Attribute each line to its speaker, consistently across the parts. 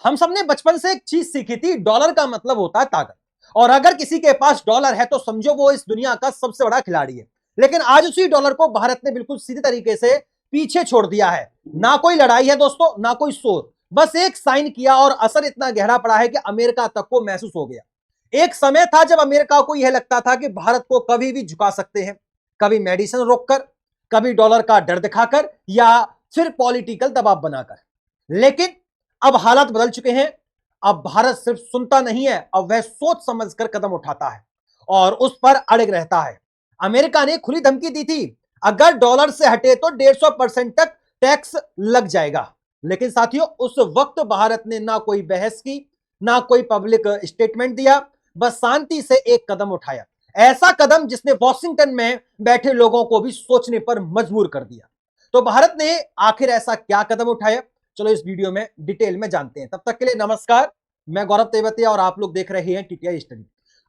Speaker 1: हम सबने बचपन से एक चीज सीखी थी, डॉलर का मतलब होता है ताकत। और अगर किसी के पास डॉलर है तो समझो वो इस दुनिया का सबसे बड़ा खिलाड़ी है। लेकिन आज उसी डॉलर को भारत ने बिल्कुल सीधे तरीके से पीछे छोड़ दिया है। ना कोई लड़ाई है दोस्तों, ना कोई शोर, बस एक साइन किया और असर इतना गहरा पड़ा है कि अमेरिका तक को महसूस हो गया। एक समय था जब अमेरिका को यह लगता था कि भारत को कभी भी झुका सकते हैं, कभी मेडिसिन रोककर, कभी डॉलर का डर दिखाकर, या फिर पॉलिटिकल दबाव बनाकर। लेकिन अब हालात बदल चुके हैं। अब भारत सिर्फ सुनता नहीं है, अब वह सोच समझकर कदम उठाता है और उस पर अड़ग रहता है। अमेरिका ने खुली धमकी दी थी, अगर डॉलर से हटे तो 150% तक टैक्स लग जाएगा। लेकिन साथियों, उस वक्त भारत ने ना कोई बहस की, ना कोई पब्लिक स्टेटमेंट दिया, बस शांति से एक कदम उठाया। ऐसा कदम जिसने वॉशिंगटन में बैठे लोगों को भी सोचने पर मजबूर कर दिया। तो भारत ने आखिर ऐसा क्या कदम उठाया, चलो इस वीडियो में डिटेल में जानते हैं। तब तक के लिए नमस्कार, मैं गौरव तेवतिया और आप लोग देख रहे हैं टीटीआई स्टडी।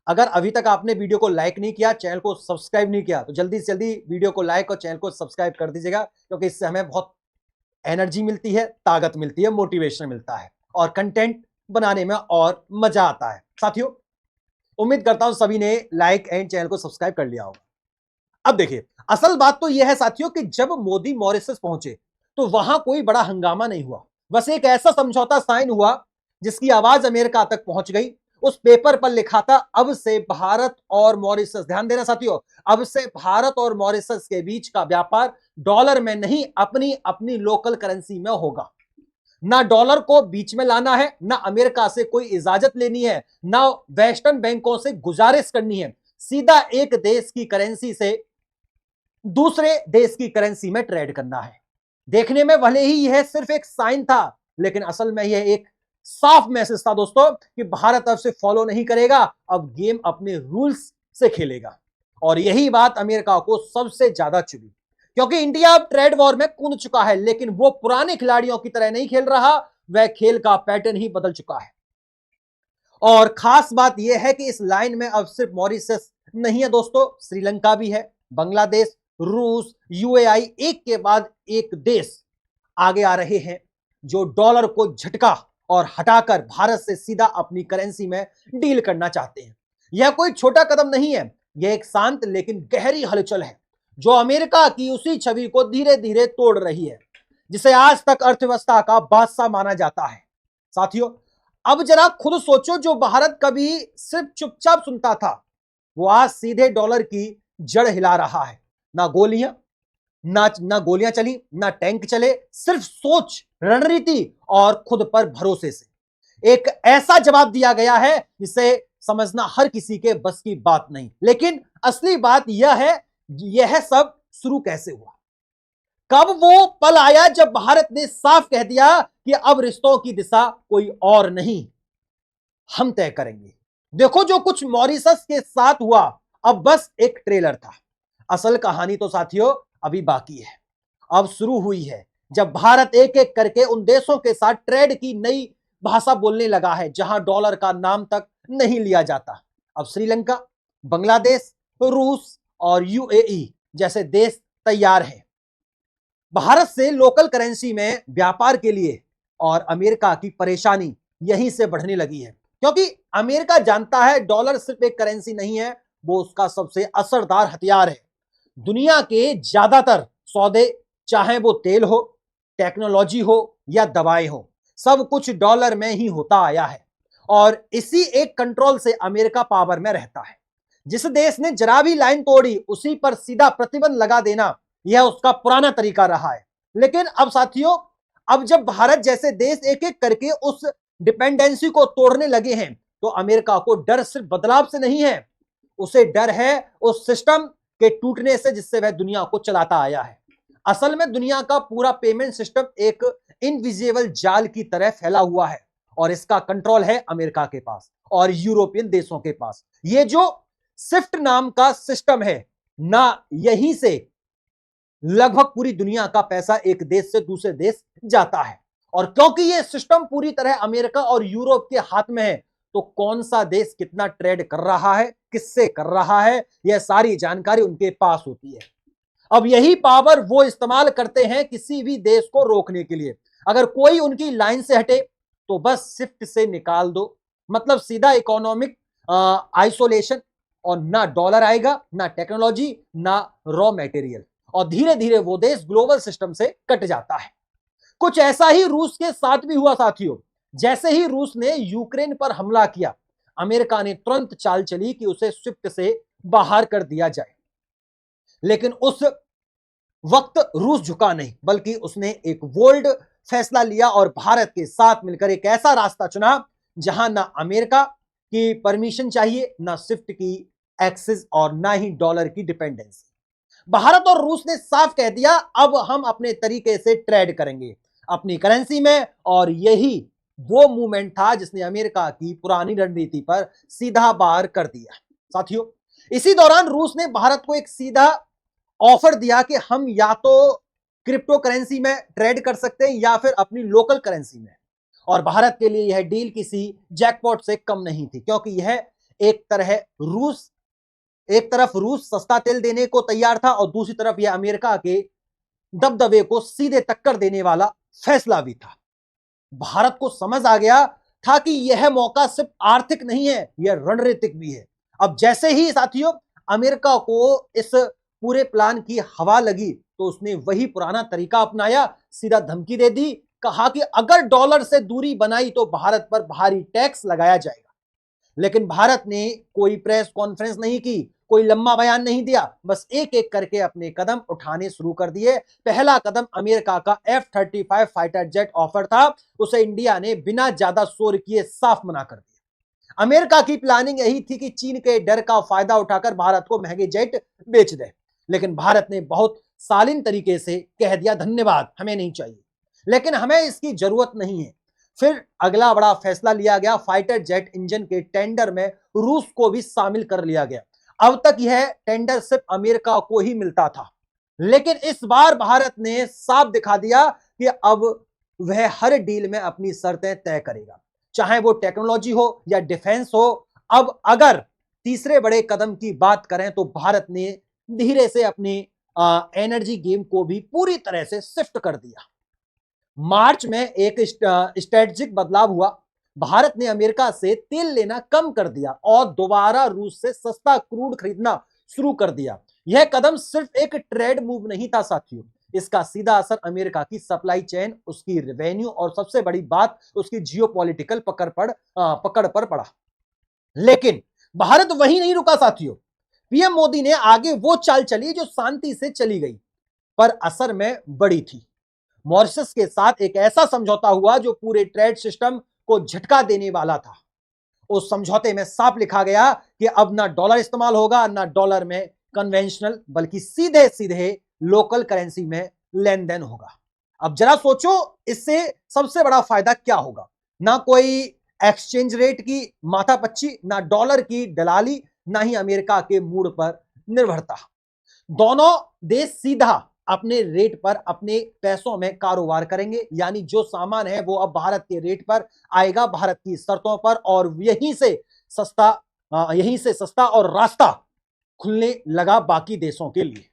Speaker 1: अगर अभी तक आपने वीडियो को लाइक नहीं किया, चैनल को सब्सक्राइब नहीं किया, तो जल्दी से जल्दी वीडियो को लाइक और चैनल को सब्सक्राइब कर दीजिएगा, क्योंकि इससे हमें बहुत एनर्जी मिलती है, ताकत मिलती है, मोटिवेशन मिलता है और कंटेंट बनाने में और मजा आता है। साथियों, उम्मीद करता हूं सभी ने लाइक एंड चैनल को सब्सक्राइब कर लिया होगा। अब देखिए, असल बात तो यह है साथियों कि जब मोदी मॉरिशस पहुंचे तो वहां कोई बड़ा हंगामा नहीं हुआ, बस एक ऐसा समझौता साइन हुआ जिसकी आवाज अमेरिका तक पहुंच गई। उस पेपर पर लिखा था, अब से भारत और मॉरिशस, ध्यान देना साथियों, अब से भारत और मॉरिशस के बीच का व्यापार डॉलर में नहीं, अपनी अपनी लोकल करेंसी में होगा। ना डॉलर को बीच में लाना है, ना अमेरिका से कोई इजाजत लेनी है, ना वेस्टर्न बैंकों से गुजारिश करनी है, सीधा एक देश की करेंसी से दूसरे देश की करेंसी में ट्रेड करना है। देखने में भले ही यह सिर्फ एक साइन था, लेकिन असल में यह एक साफ मैसेज था दोस्तों कि भारत अब से फॉलो नहीं करेगा, अब गेम अपने रूल्स से खेलेगा। और यही बात अमेरिका को सबसे ज्यादा चुभी, क्योंकि इंडिया अब ट्रेड वॉर में कूद चुका है, लेकिन वो पुराने खिलाड़ियों की तरह नहीं खेल रहा, वह खेल का पैटर्न ही बदल चुका है। और खास बात यह है कि इस लाइन में अब सिर्फ मॉरिशस नहीं है दोस्तों, श्रीलंका भी है, बांग्लादेश, रूस, यूएई, एक के बाद एक देश आगे आ रहे हैं जो डॉलर को झटका और हटाकर भारत से सीधा अपनी करेंसी में डील करना चाहते हैं। यह कोई छोटा कदम नहीं है, यह एक शांत लेकिन गहरी हलचल है जो अमेरिका की उसी छवि को धीरे धीरे तोड़ रही है जिसे आज तक अर्थव्यवस्था का बादशाह माना जाता है। साथियों, अब जरा खुद सोचो, जो भारत कभी सिर्फ चुपचाप सुनता था, वो आज सीधे डॉलर की जड़ हिला रहा है। ना गोलियां ना गोलियां चली, ना टैंक चले, सिर्फ सोच, रणनीति और खुद पर भरोसे से एक ऐसा जवाब दिया गया है जिसे समझना हर किसी के बस की बात नहीं। लेकिन असली बात यह है, यह सब शुरू कैसे हुआ, कब वो पल आया जब भारत ने साफ कह दिया कि अब रिश्तों की दिशा कोई और नहीं, हम तय करेंगे। देखो, जो कुछ मॉरिशस के साथ हुआ अब बस एक ट्रेलर था, असल कहानी तो साथियों अभी बाकी है। अब शुरू हुई है जब भारत एक एक करके उन देशों के साथ ट्रेड की नई भाषा बोलने लगा है जहां डॉलर का नाम तक नहीं लिया जाता। अब श्रीलंका, बांग्लादेश, रूस और यूएई जैसे देश तैयार हैं भारत से लोकल करेंसी में व्यापार के लिए, और अमेरिका की परेशानी यहीं से बढ़ने लगी है, क्योंकि अमेरिका जानता है डॉलर सिर्फ एक करेंसी नहीं है, वो उसका सबसे असरदार हथियार है। दुनिया के ज्यादातर सौदे, चाहे वो तेल हो, टेक्नोलॉजी हो या दवाएं हो, सब कुछ डॉलर में ही होता आया है। और इसी एक कंट्रोल से अमेरिका पावर में रहता है। जिस देश ने जरा भी लाइन तोड़ी उसी पर सीधा प्रतिबंध लगा देना, यह उसका पुराना तरीका रहा है। लेकिन अब साथियों, अब जब भारत जैसे देश एक एक करके उस डिपेंडेंसी को तोड़ने लगे हैं, तो अमेरिका को डर सिर्फ बदलाव से नहीं है, उसे डर है उस सिस्टम के टूटने से जिससे वह दुनिया को चलाता आया है। असल में दुनिया का पूरा पेमेंट सिस्टम एक इनविजिबल जाल की तरह फैला हुआ है और इसका कंट्रोल है अमेरिका के पास और यूरोपियन देशों के पास। ये जो स्विफ्ट नाम का सिस्टम है ना, यहीं से लगभग पूरी दुनिया का पैसा एक देश से दूसरे देश जाता है। और क्योंकि यह सिस्टम पूरी तरह अमेरिका और यूरोप के हाथ में है, तो कौन सा देश कितना ट्रेड कर रहा है, किससे कर रहा है, यह सारी जानकारी उनके पास होती है। अब यही पावर वो इस्तेमाल करते हैं किसी भी देश को रोकने के लिए। अगर कोई उनकी लाइन से हटे तो बस स्विफ्ट से निकाल दो, मतलब सीधा इकोनॉमिक आइसोलेशन, और ना डॉलर आएगा, ना टेक्नोलॉजी, ना रॉ मटेरियल, और धीरे धीरे वो देश ग्लोबल सिस्टम से कट जाता है। कुछ ऐसा ही रूस के साथ भी हुआ साथियों। जैसे ही रूस ने यूक्रेन पर हमला किया, अमेरिका ने तुरंत चाल चली कि उसे स्विफ्ट से बाहर कर दिया जाए। लेकिन उस वक्त रूस झुका नहीं, बल्कि उसने एक बोल्ड फैसला लिया और भारत के साथ मिलकर एक ऐसा रास्ता चुना जहां ना अमेरिका की परमिशन चाहिए, ना स्विफ्ट की एक्सेस, और ना ही डॉलर की डिपेंडेंसी। भारत और रूस ने साफ कह दिया, अब हम अपने तरीके से ट्रेड करेंगे अपनी करेंसी में, और यही वो मूवमेंट था जिसने अमेरिका की पुरानी रणनीति पर सीधा वार कर दिया। साथियों, इसी दौरान रूस ने भारत को एक सीधा ऑफर दिया कि हम या तो क्रिप्टो करेंसी में ट्रेड कर सकते हैं या फिर अपनी लोकल करेंसी में। और भारत के लिए यह डील किसी जैकपॉट से कम नहीं थी, क्योंकि यह एक तरफ रूस सस्ता तेल देने को तैयार था और दूसरी तरफ यह अमेरिका के दबदबे को सीधे टक्कर देने वाला फैसला भी था। भारत को समझ आ गया था कि यह मौका सिर्फ आर्थिक नहीं है, यह रणनीतिक भी है। अब जैसे ही साथियों अमेरिका को इस पूरे प्लान की हवा लगी, तो उसने वही पुराना तरीका अपनाया, सीधा धमकी दे दी, कहा कि अगर डॉलर से दूरी बनाई तो भारत पर भारी टैक्स लगाया जाएगा। लेकिन भारत ने कोई प्रेस कॉन्फ्रेंस नहीं की, कोई लंबा बयान नहीं दिया, बस एक एक करके अपने कदम उठाने शुरू कर दिए। पहला कदम अमेरिका का F-35 फाइटर जेट ऑफर था, उसे इंडिया ने बिना ज्यादा शोर किए साफ मना कर दिया। अमेरिका की प्लानिंग यही थी कि चीन के डर का फायदा उठाकर भारत को महंगे जेट बेच दे, लेकिन भारत ने बहुत शालीन तरीके से कह दिया, धन्यवाद, हमें नहीं चाहिए, लेकिन हमें इसकी जरूरत नहीं है। फिर अगला बड़ा फैसला लिया गया, फाइटर जेट इंजन के टेंडर में रूस को भी शामिल कर लिया गया। अब तक यह टेंडर सिर्फ अमेरिका को ही मिलता था, लेकिन इस बार भारत ने साफ दिखा दिया कि अब वह हर डील में अपनी शर्तें तय करेगा, चाहे वो टेक्नोलॉजी हो या डिफेंस हो। अब अगर तीसरे बड़े कदम की बात करें तो भारत ने धीरे से अपनी एनर्जी गेम को भी पूरी तरह से शिफ्ट कर दिया। मार्च में एक स्ट्रेटेजिक बदलाव हुआ। भारत ने अमेरिका से तेल लेना कम कर दिया और दोबारा रूस से सस्ता क्रूड खरीदना शुरू कर दिया। यह कदम सिर्फ एक ट्रेड मूव नहीं था साथियों, इसका सीधा असर अमेरिका की सप्लाई चेन, उसकी रेवेन्यू और सबसे बड़ी बात उसकी जियोपॉलिटिकल पकड़ पर पड़ा। लेकिन भारत वहीं नहीं रुका साथियों। पीएम मोदी ने आगे वो चाल चली जो शांति से चली गई, पर असर में बड़ी थी। मॉरिशस के साथ एक ऐसा समझौता हुआ जो पूरे ट्रेड सिस्टम को झटका देने वाला था। उस समझौते में साफ लिखा गया कि अब ना डॉलर इस्तेमाल होगा, ना डॉलर में कन्वेंशनल, बल्कि सीधे सीधे लोकल करेंसी में लेन देन होगा। अब जरा सोचो, इससे सबसे बड़ा फायदा क्या होगा? ना कोई एक्सचेंज रेट की माथापच्ची, ना डॉलर की दलाली, ना ही अमेरिका के मूड पर निर्भरता। दोनों देश सीधा अपने रेट पर अपने पैसों में कारोबार करेंगे, यानी जो सामान है वो अब भारत के रेट पर आएगा, भारत की शर्तों पर, और यहीं से सस्ता और रास्ता खुलने लगा बाकी देशों के लिए।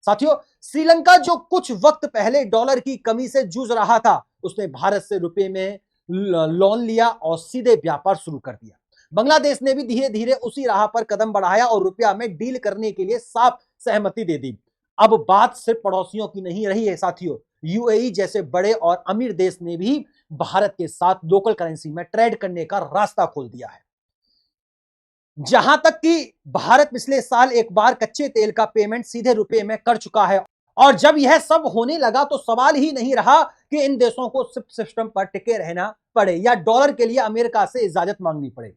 Speaker 1: साथियों, श्रीलंका जो कुछ वक्त पहले डॉलर की कमी से जूझ रहा था, उसने भारत से रुपए में लोन लिया और सीधे व्यापार शुरू कर दिया। बांग्लादेश ने भी धीरे धीरे उसी राह पर कदम बढ़ाया और रुपया में डील करने के लिए साफ सहमति दे दी। अब बात सिर्फ पड़ोसियों की नहीं रही है साथियों, यूएई जैसे बड़े और अमीर देश ने भी भारत के साथ लोकल करेंसी में ट्रेड करने का रास्ता खोल दिया है। जहां तक कि भारत पिछले साल एक बार कच्चे तेल का पेमेंट सीधे रुपए में कर चुका है, और जब यह सब होने लगा तो सवाल ही नहीं रहा कि इन देशों को सिस्टम पर टिके रहना पड़े या डॉलर के लिए अमेरिका से इजाजत मांगनी पड़े।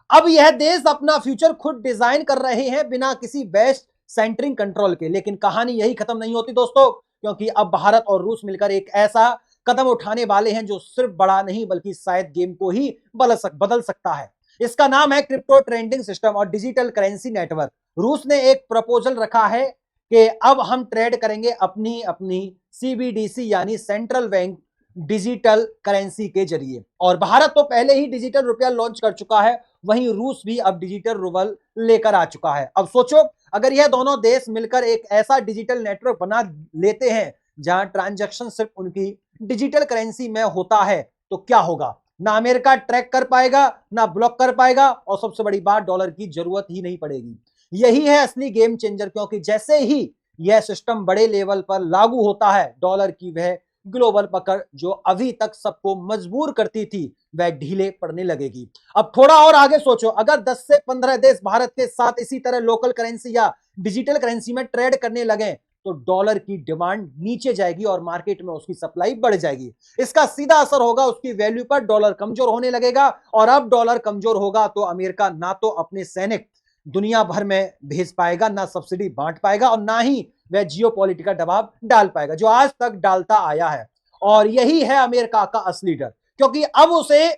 Speaker 1: अब यह देश अपना फ्यूचर खुद डिजाइन कर रहे हैं बिना किसी वेस्ट सेंटरिंग कंट्रोल के। लेकिन कहानी यही खत्म नहीं होती दोस्तों, क्योंकि अब भारत और रूस मिलकर एक ऐसा कदम उठाने वाले हैं जो सिर्फ बड़ा नहीं बल्कि शायद गेम को ही बदल सकता है। इसका नाम है क्रिप्टो ट्रेडिंग सिस्टम और डिजिटल करेंसी नेटवर्क। रूस ने एक प्रपोजल रखा है कि अब हम ट्रेड करेंगे अपनी अपनी सीबीडीसी यानी सेंट्रल बैंक डिजिटल करेंसी के जरिए, और भारत तो पहले ही डिजिटल रुपया लॉन्च कर चुका है, वहीं रूस भी अब डिजिटल रूबल लेकर आ चुका है। अब सोचो, अगर यह दोनों देश मिलकर एक ऐसा डिजिटल नेटवर्क बना लेते हैं जहां ट्रांजैक्शन सिर्फ उनकी डिजिटल करेंसी में होता है, तो क्या होगा? ना अमेरिका ट्रैक कर पाएगा, ना ब्लॉक कर पाएगा, और सबसे बड़ी बात, डॉलर की जरूरत ही नहीं पड़ेगी। यही है असली गेम चेंजर, क्योंकि जैसे ही यह सिस्टम बड़े लेवल पर लागू होता है, डॉलर की वह ग्लोबल पकड़ जो अभी तक सबको मजबूर करती थी, वह ढीले पड़ने लगेगी। अब थोड़ा और आगे सोचो, अगर 10 से 15 देश भारत के साथ इसी तरह लोकल करेंसी या डिजिटल करेंसी में ट्रेड करने लगे, तो डॉलर की डिमांड नीचे जाएगी और मार्केट में उसकी सप्लाई बढ़ जाएगी। इसका सीधा असर होगा उसकी वैल्यू पर, डॉलर कमजोर होने लगेगा, और अब डॉलर कमजोर होगा तो अमेरिका ना तो अपने सैनिक दुनिया भर में भेज पाएगा, ना सब्सिडी बांट पाएगा, और ना ही वह जियोपॉलिटिकल दबाव डाल पाएगा जो आज तक डालता आया है। और यही है अमेरिका का असली डर, क्योंकि अब उसे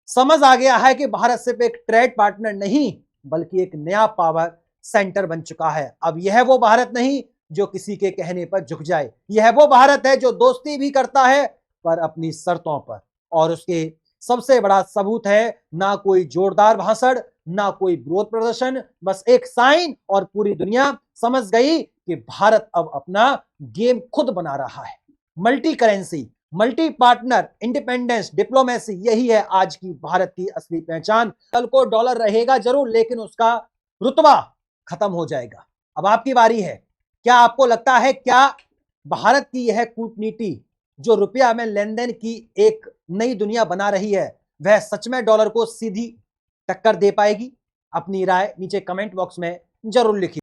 Speaker 1: समझ आ गया है कि भारत सिर्फ एक ट्रेड पार्टनर नहीं, बल्कि एक नया पावर सेंटर बन चुका है। अब यह वो भारत नहीं जो किसी के कहने पर झुक जाए, यह वो भारत है जो दोस्ती भी करता है पर अपनी शर्तों पर। और उसके सबसे बड़ा सबूत है, ना कोई जोरदार भाषण, ना कोई विरोध प्रदर्शन, बस एक साइन, और पूरी दुनिया समझ गई कि भारत अब अपना गेम खुद बना रहा है। Multi currency, multi partner, independence, diplomacy, यही है आज की भारत की असली पहचान। कल को डॉलर रहेगा जरूर, लेकिन उसका रुतबा खत्म हो जाएगा। अब आपकी बारी है, क्या आपको लगता है क्या भारत की यह कूटनीति जो रुपया में लेन देन की एक नई दुनिया बना रही है, वह सच में डॉलर को सीधी टक्कर दे पाएगी? अपनी राय नीचे कमेंट बॉक्स में जरूर लिखिए।